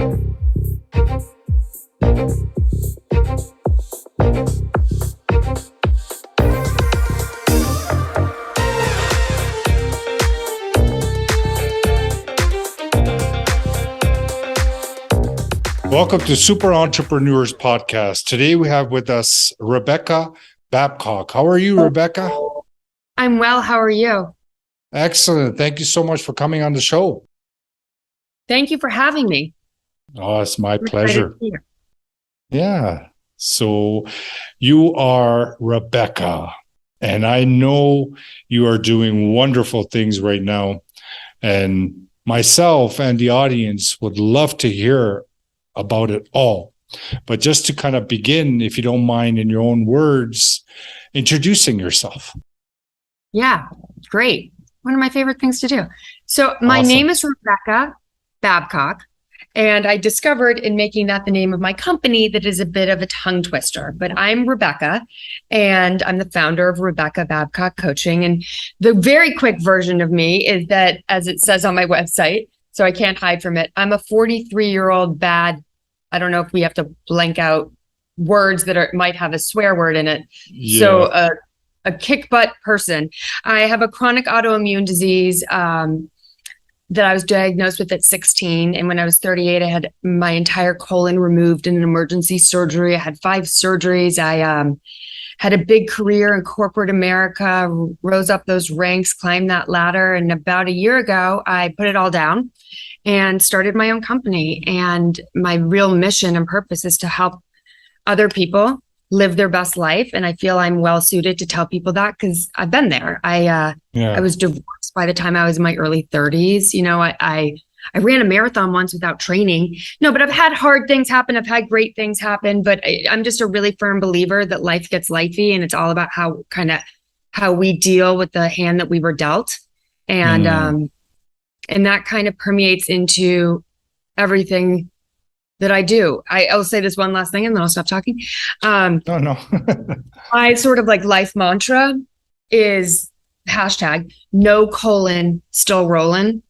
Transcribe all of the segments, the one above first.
Welcome to Super Entrepreneurs Podcast. Today we have with us Rebecca Babcock. How are you, Rebecca? I'm well. How are you? Excellent. Thank you so much for coming on the show. Thank you for having me. Oh, it's my pleasure. Yeah. So you are Rebecca, and I know you are doing wonderful things right now. And myself and the audience would love to hear about it all. But just to kind of begin, if you don't mind, in your own words, introducing yourself. Yeah, great. One of my favorite things to do. So my name is Rebecca Babcock, and I discovered in making that the name of my company that is a bit of a tongue twister, but I'm Rebecca, and I'm the founder of Rebecca Babcock Coaching. And the very quick version of me is that, as it says on my website, so I can't hide from it, I'm a 43-year-old bad, I don't know if we have to blank out words that might have a swear word in it. Yeah. So a kick butt person. I have a chronic autoimmune disease that I was diagnosed with at 16. And when I was 38, I had my entire colon removed in an emergency surgery. I had 5 surgeries. I had a big career in corporate America, rose up those ranks, climbed that ladder. And about a year ago, I put it all down and started my own company. And my real mission and purpose is to help other people live their best life. And I feel I'm well suited to tell people that because I've been there. I was divorced by the time I was in my early 30s. You know, I ran a marathon once without training. No, but I've had hard things happen. I've had great things happen, but I'm just a really firm believer that life gets lifey, and it's all about how we deal with the hand that we were dealt. And that kind of permeates into everything that I do. I'll say this one last thing and then I'll stop talking. No. My sort of like life mantra is #no colon still rolling.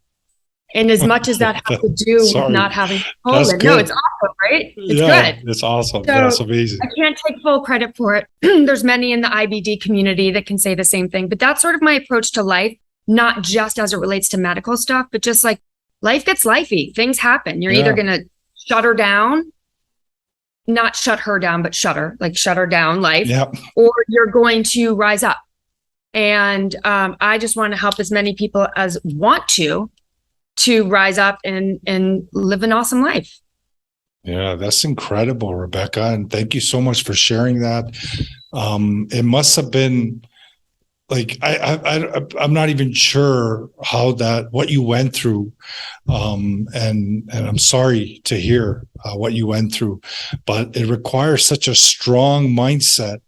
And as much as that has to do with not having colon, no, it's awesome, right? It's good. It's awesome. So that's amazing. I can't take full credit for it. There's many in the IBD community that can say the same thing, but that's sort of my approach to life, not just as it relates to medical stuff, but just like life gets lifey. Things happen. You're either going to shut her down, not shut her down, but shut her down life, or you're going to rise up. And I just want to help as many people as want to rise up and live an awesome life. Yeah, that's incredible, Rebecca. And thank you so much for sharing that. It must have been like, I'm not even sure what you went through. And I'm sorry to hear what you went through, but it requires such a strong mindset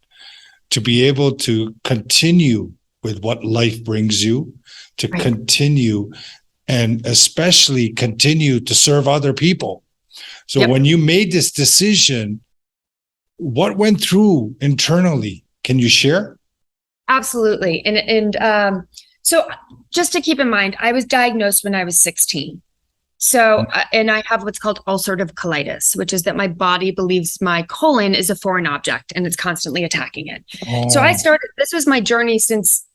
to be able to continue with what life brings you, to continue and especially continue to serve other people. So when you made this decision, what went through internally? Can you share? Absolutely. And so just to keep in mind, I was diagnosed when I was 16. So, and I have what's called ulcerative colitis, which is that my body believes my colon is a foreign object and it's constantly attacking it. So this was my journey since,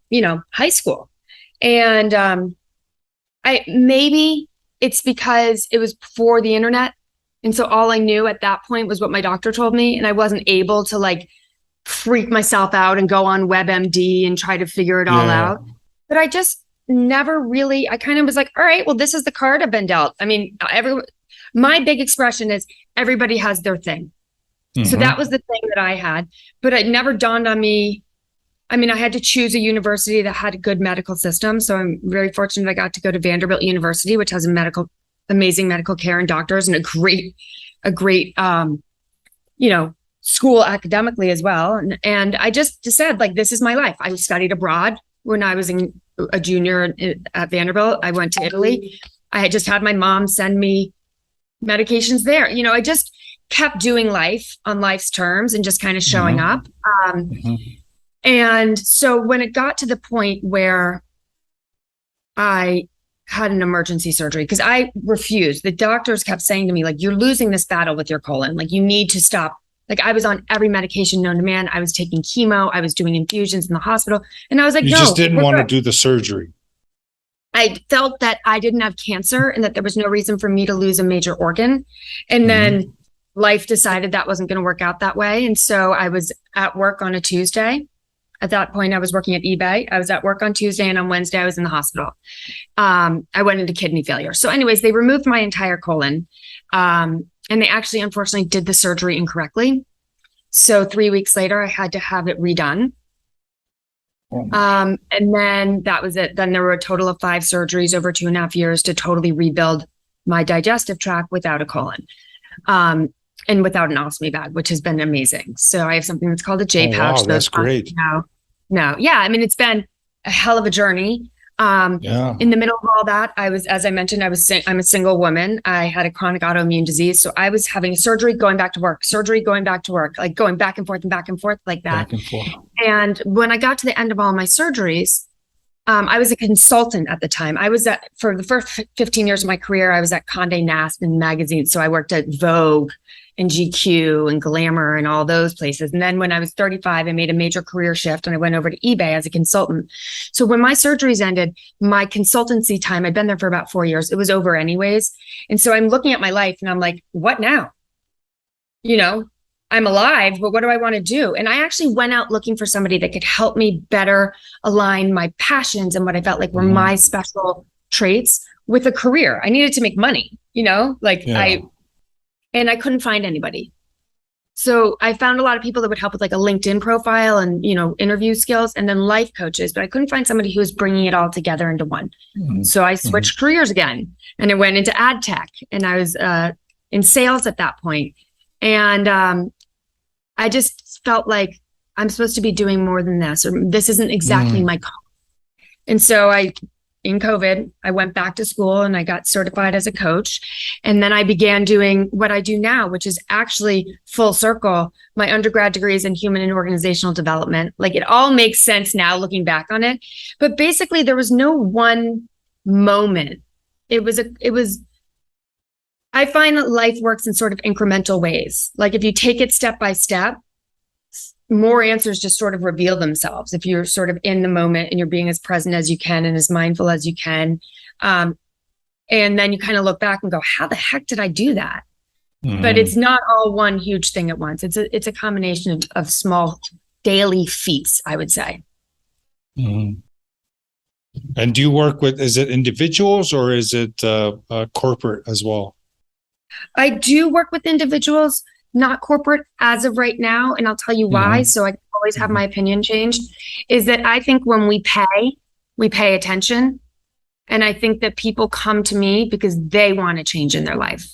high school. And maybe it's because it was before the internet. And so all I knew at that point was what my doctor told me. And I wasn't able to like freak myself out and go on WebMD and try to figure it all out. But I just never really, I kind of was like, all right, well, this is the card I've been dealt. I mean, my big expression is everybody has their thing. So that was the thing that I had, but it never dawned on me. I mean, I had to choose a university that had a good medical system. So I'm very fortunate I got to go to Vanderbilt University, which has amazing medical care and doctors and a great, school academically as well. And I just said, like, this is my life. I studied abroad when I was a junior at Vanderbilt. I went to Italy. I had just had my mom send me medications there. I just kept doing life on life's terms and just kind of showing up. And so when it got to the point where I had an emergency surgery because I refused. The doctors kept saying to me, like, you're losing this battle with your colon. Like, you need to stop. Like, I was on every medication known to man. I was taking chemo. I was doing infusions in the hospital. And I was like, You no, just didn't want to good. do the surgery. I felt that I didn't have cancer and that there was no reason for me to lose a major organ. And then life decided that wasn't going to work out that way. And so I was at work on a Tuesday. At that point, I was working at eBay. I was at work on Tuesday, and on Wednesday, I was in the hospital. I went into kidney failure. So anyways, they removed my entire colon. And they actually, unfortunately, did the surgery incorrectly. So 3 weeks later, I had to have it redone. And then that was it. Then there were a total of 5 surgeries over 2.5 years to totally rebuild my digestive tract without a colon. And without an ostomy bag, which has been amazing. So I have something that's called a J pouch. Wow, that's great. No. Yeah. I mean, it's been a hell of a journey. In the middle of all that, I was, as I mentioned, I'm a single woman. I had a chronic autoimmune disease. So I was having a surgery, going back to work, surgery, going back to work, like going back and forth like that. Back and forth. And when I got to the end of all my surgeries, I was a consultant at the time. For the first 15 years of my career, I was at Condé Nast and magazines. So I worked at Vogue and GQ and Glamour and all those places. And then when I was 35, I made a major career shift and I went over to eBay as a consultant. So when my surgeries ended, my consultancy time, I'd been there for about 4 years. It was over anyways. And so I'm looking at my life and I'm like, what now? I'm alive, but what do I want to do? And I actually went out looking for somebody that could help me better align my passions and what I felt like were my special traits with a career. I needed to make money, and I couldn't find anybody. So I found a lot of people that would help with like a LinkedIn profile and, interview skills, and then life coaches, but I couldn't find somebody who was bringing it all together into one. So I switched careers again, and I went into ad tech, and I was in sales at that point. And I just felt like I'm supposed to be doing more than this, or this isn't exactly my call. And so in COVID, I went back to school and I got certified as a coach. And then I began doing what I do now, which is actually full circle. My undergrad degree is in human and organizational development. Like, it all makes sense now looking back on it. But basically there was no one moment. I find that life works in sort of incremental ways. Like, if you take it step by step, more answers just sort of reveal themselves. If you're sort of in the moment and you're being as present as you can and as mindful as you can. And then you kind of look back and go, how the heck did I do that? But it's not all one huge thing at once. It's a combination of small daily feats, I would say. And do you work with, is it individuals or is it corporate as well? I do work with individuals, not corporate as of right now. And I'll tell you why. So I always have my opinion changed, is that I think when we pay attention. And I think that people come to me because they want to change in their life,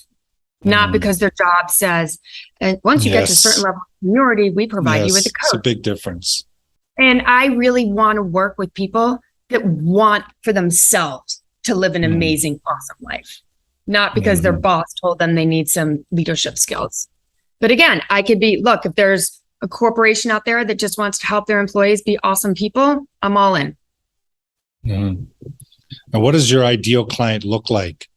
not because their job says, and once you get to a certain level of seniority, we provide you with a coach. It's a big difference. And I really want to work with people that want for themselves to live an amazing, awesome life. Not because their boss told them they need some leadership skills. But again, I could be, look, if there's a corporation out there that just wants to help their employees be awesome people, I'm all in. And what does your ideal client look like?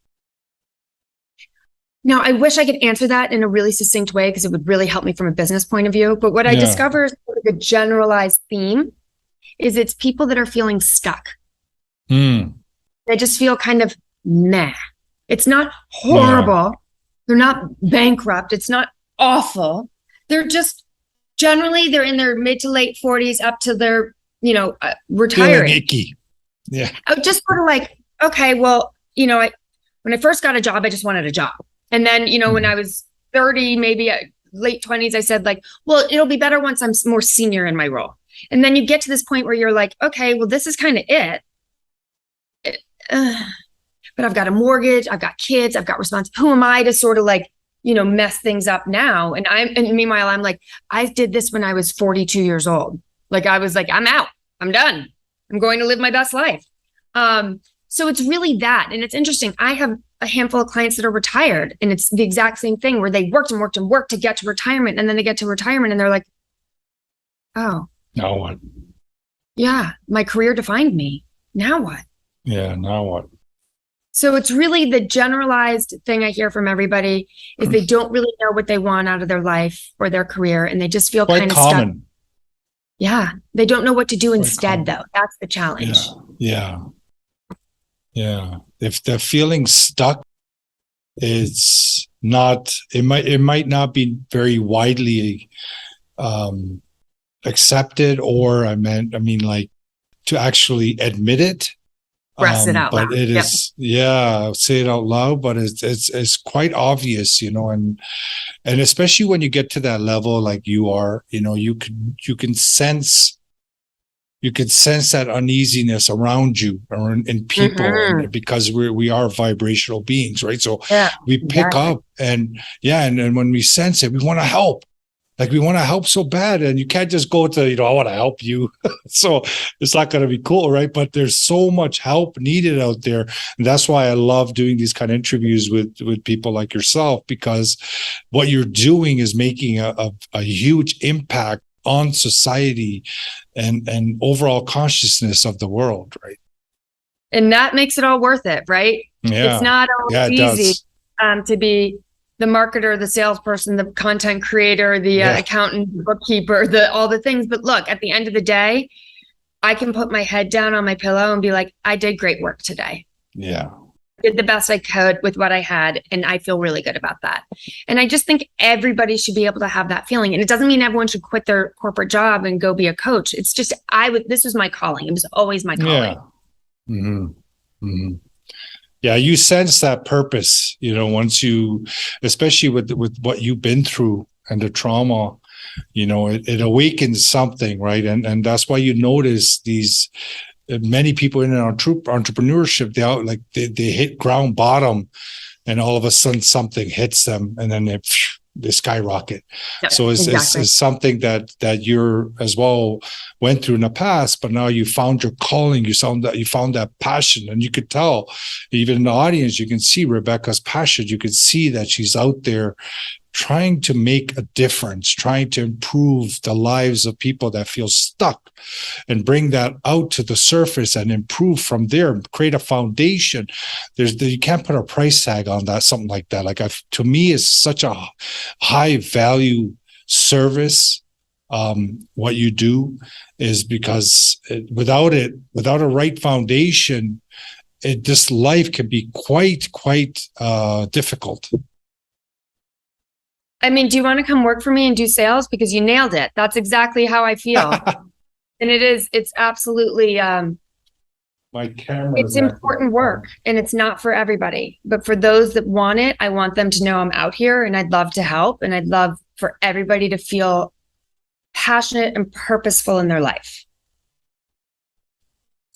Now, I wish I could answer that in a really succinct way because it would really help me from a business point of view. But what I discover is sort of a generalized theme is it's people that are feeling stuck. They just feel kind of meh. It's not horrible. They're not bankrupt. It's not awful. They're just generally they're in their mid to late 40s up to their, retiring. Feeling icky. Yeah. I was just sort of like, okay, well, when I first got a job, I just wanted a job. And then, when I was 30, maybe late 20s, I said like, well, it'll be better once I'm more senior in my role. And then you get to this point where you're like, okay, well, this is kind of it. But I've got a mortgage, I've got kids, I've got responsibility. Who am I to sort of like, mess things up now? And meanwhile, I'm like, I did this when I was 42 years old. Like, I was like, I'm out, I'm done. I'm going to live my best life. So it's really that. And it's interesting. I have a handful of clients that are retired, and it's the exact same thing where they worked and worked and worked to get to retirement. And then they get to retirement and they're like, oh, now what? Yeah, my career defined me. Now what? Yeah, now what? So it's really the generalized thing I hear from everybody is they don't really know what they want out of their life or their career, and they just feel Quite kind of common. stuck. Yeah. They don't know what to do Quite instead, common. though. That's the challenge. Yeah. If the feeling stuck, it's not, it might not be very widely accepted, or I mean, like, to actually admit it. Express it out But loud. it is, say it out loud, but it's quite obvious, and especially when you get to that level, like you are, you can sense that uneasiness around you or in people, and because we are vibrational beings, right? So we pick up, and when we sense it, we want to help. Like, we want to help so bad, and you can't just go to, I want to help you. So it's not going to be cool, right? But there's so much help needed out there. And that's why I love doing these kind of interviews with people like yourself, because what you're doing is making a huge impact on society and overall consciousness of the world, right? And that makes it all worth it, right? Yeah. It's not always easy to be the marketer, the salesperson, the content creator, the accountant, the bookkeeper, all the things. But look, at the end of the day, I can put my head down on my pillow and be like, I did great work today. Yeah. Did the best I could with what I had. And I feel really good about that. And I just think everybody should be able to have that feeling. And it doesn't mean everyone should quit their corporate job and go be a coach. It's just, this was my calling. It was always my calling. Yeah. Mm-hmm. Mm-hmm. Yeah, you sense that purpose, once you, especially with what you've been through and the trauma, it awakens something, right? And that's why you notice these many people in entrepreneurship, they hit ground bottom, and all of a sudden something hits them, and then they skyrocket. Yep, so it's something that you're as well went through in the past, but now you found your calling, you found that passion, and you could tell, even in the audience, you can see Rebecca's passion. You can see that she's out there trying to make a difference, trying to improve the lives of people that feel stuck, and bring that out to the surface and improve from there, create a foundation. You can't put a price tag on that, something like that. Like, to me, it's such a high value service. What you do is because without a right foundation, this life can be quite difficult. I mean, do you want to come work for me and do sales? Because you nailed it. That's exactly how I feel. And it's absolutely, my camera. It's important work, and it's not for everybody, but for those that want it, I want them to know I'm out here, and I'd love to help. And I'd love for everybody to feel passionate and purposeful in their life.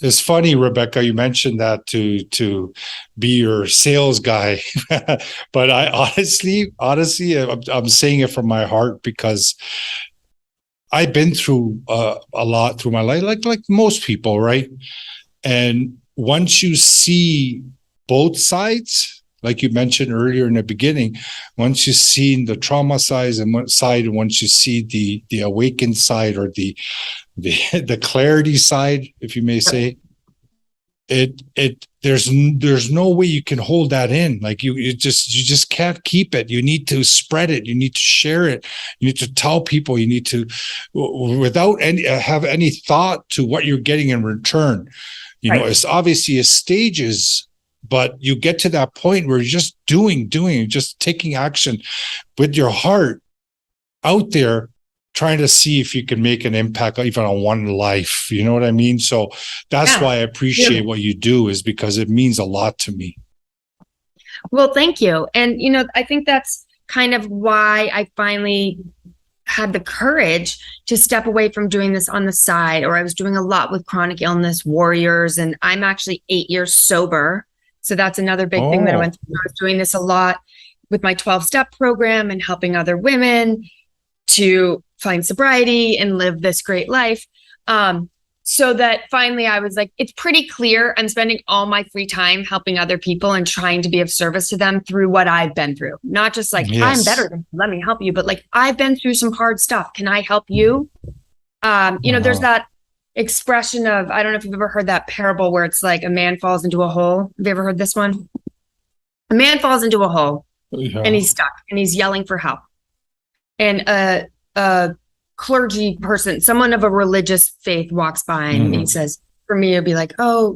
It's funny, Rebecca, you mentioned that to be your sales guy, but I honestly, I'm saying it from my heart, because I've been through a lot through my life, like most people, right? And once you see both sides, like you mentioned earlier in the beginning, once you've seen the trauma side, and once you see the awakened side, or the clarity side, if you may say, there's no way you can hold that in. Like, you just can't keep it. You need to spread it. You need to share it. You need to tell people. You need to, without have any thought to what you're getting in return. It's obviously stages, but you get to that point where you're just doing, just taking action with your heart out there, trying to see if you can make an impact even on one life. You know what I mean? So that's why I appreciate what you do, is because it means a lot to me. Well, thank you. And, I think that's kind of why I finally had the courage to step away from doing this on the side, or I was doing a lot with chronic illness warriors, and I'm actually 8 years sober. So that's another big thing that I went through. I was doing this a lot with my 12-step program and helping other women to find sobriety and live this great life. So that finally I was like, it's pretty clear I'm spending all my free time helping other people and trying to be of service to them through what I've been through. Not just like, I'm better than you, let me help you, but like, I've been through some hard stuff. Can I help you? There's that expression of, I don't know if you've ever heard that parable where it's like a man falls into a hole. Have you ever heard this one? A man falls into a hole and he's stuck and he's yelling for help. And a clergy person, someone of a religious faith walks by and he says, for me, it'd be like, oh,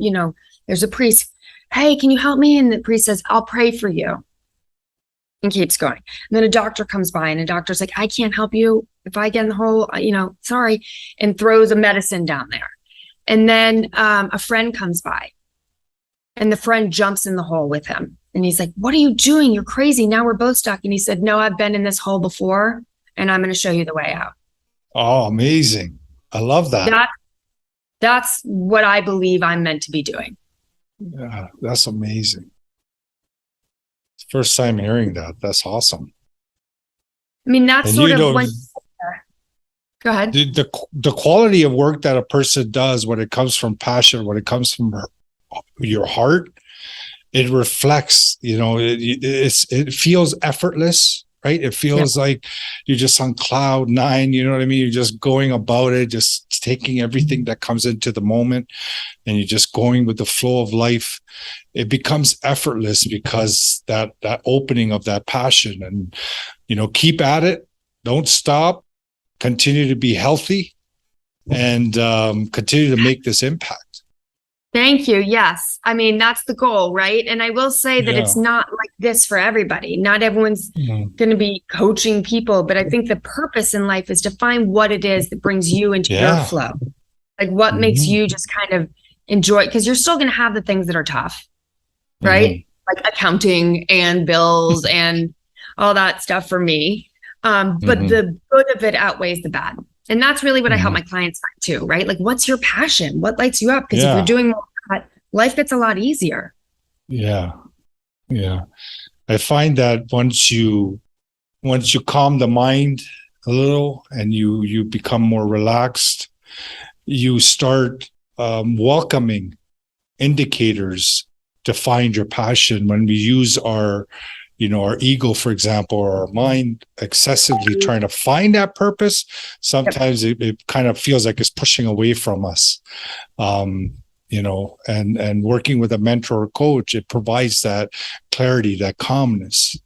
there's a priest. Hey, can you help me? And the priest says, I'll pray for you. And keeps going. And then a doctor comes by and the doctor's like, I can't help you if I get in the hole, sorry, and throws a medicine down there. And then a friend comes by and the friend jumps in the hole with him. And he's like, what are you doing? You're crazy. Now we're both stuck. And he said, no, I've been in this hole before and I'm going to show you the way out. Oh, amazing. I love that. That's what I believe I'm meant to be doing. Yeah, that's amazing. First time hearing that. That's awesome. I mean, that's sort of when. Go ahead. The quality of work that a person does when it comes from passion, when it comes from your heart, it reflects. It feels effortless, right? It feels like you're just on cloud nine. You know what I mean? You're just going about it, just taking everything that comes into the moment, and you're just going with the flow of life. It becomes effortless because that opening of that passion, and keep at it, don't stop, continue to be healthy, and continue to make this impact. Thank you. Yes. I mean, that's the goal, right? And I will say that it's not like this for everybody. Not everyone's going to be coaching people, but I think the purpose in life is to find what it is that brings you into your flow. Like what makes you just kind of enjoy, because you're still going to have the things that are tough, right? Like accounting and bills and all that stuff for me. But the good of it outweighs the bad. And that's really what I help my clients find too, right? Like, what's your passion? What lights you up? Because if you're doing more of that, life gets a lot easier. Yeah. Yeah. I find that once you calm the mind a little and you become more relaxed, you start welcoming indicators to find your passion. When we use our ego, for example, or our mind excessively trying to find that purpose, sometimes it kind of feels like it's pushing away from us. And working with a mentor or coach, it provides that clarity, that calmness.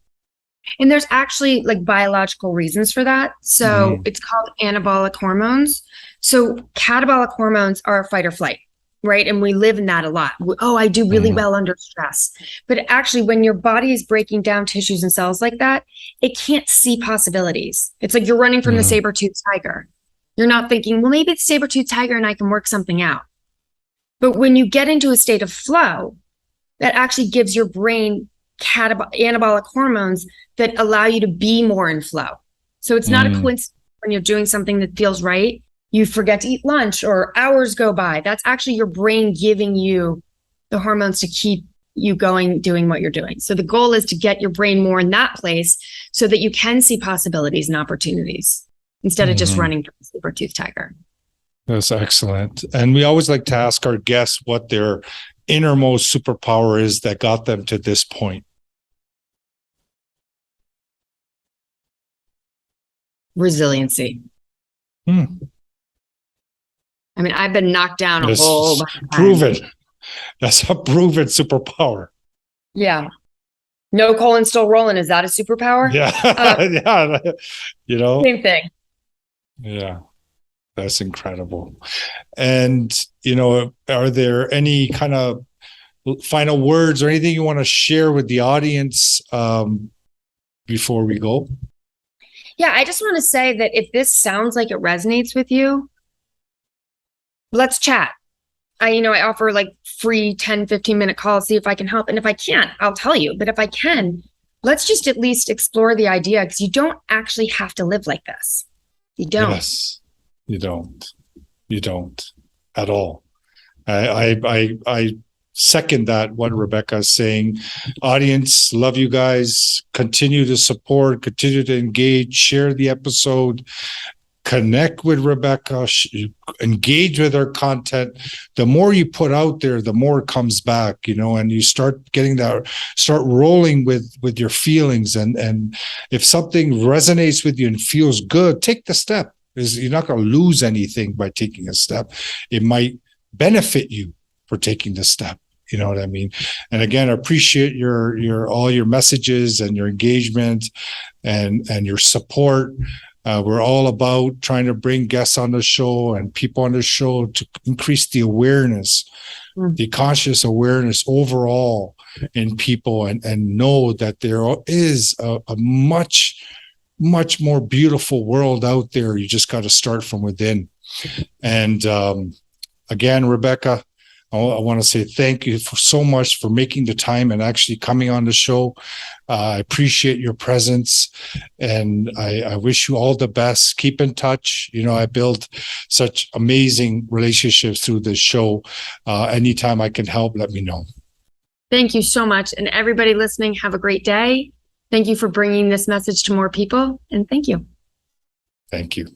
And there's actually like biological reasons for that. So it's called anabolic hormones. So catabolic hormones are fight or flight. Right. And we live in that a lot. Oh, I do really well under stress. But actually, when your body is breaking down tissues and cells like that, it can't see possibilities. It's like you're running from the saber-toothed tiger. You're not thinking, well, maybe it's saber-toothed tiger and I can work something out. But when you get into a state of flow, that actually gives your brain anabolic hormones that allow you to be more in flow. So it's not a coincidence when you're doing something that feels right. You forget to eat lunch or hours go by. That's actually your brain giving you the hormones to keep you going, doing what you're doing. So the goal is to get your brain more in that place so that you can see possibilities and opportunities instead of just running from the saber-toothed tiger. That's excellent. And we always like to ask our guests what their innermost superpower is that got them to this point. Resiliency. I mean, I've been knocked down a whole bunch of times. Proven. That's a proven superpower. Yeah. No colon still rolling. Is that a superpower? Yeah. Same thing. Yeah. That's incredible. And, are there any kind of final words or anything you want to share with the audience before we go? Yeah, I just want to say that if this sounds like it resonates with you, let's chat. I offer like free 10, 15-minute calls, see if I can help. And if I can't, I'll tell you. But if I can, let's just at least explore the idea, because you don't actually have to live like this. You don't. Yes, you don't. You don't at all. I second that, what Rebecca is saying. Audience, love you guys. Continue to support, continue to engage, share the episode. Connect with Rebecca, engage with her content. The more you put out there, the more it comes back, and you start rolling with your feelings. And if something resonates with you and feels good, take the step. You're not going to lose anything by taking a step. It might benefit you for taking the step. You know what I mean? And again, I appreciate all your messages and your engagement and your support. We're all about trying to bring guests on the show and people on the show to increase the awareness, the conscious awareness overall in people, and know that there is a much more beautiful world out there. You just got to start from within. And again, Rebecca, I want to say thank you so much for making the time and actually coming on the show. I appreciate your presence, and I wish you all the best. Keep in touch. You know, I build such amazing relationships through this show. Anytime I can help, let me know. Thank you so much. And everybody listening, have a great day. Thank you for bringing this message to more people. And thank you. Thank you.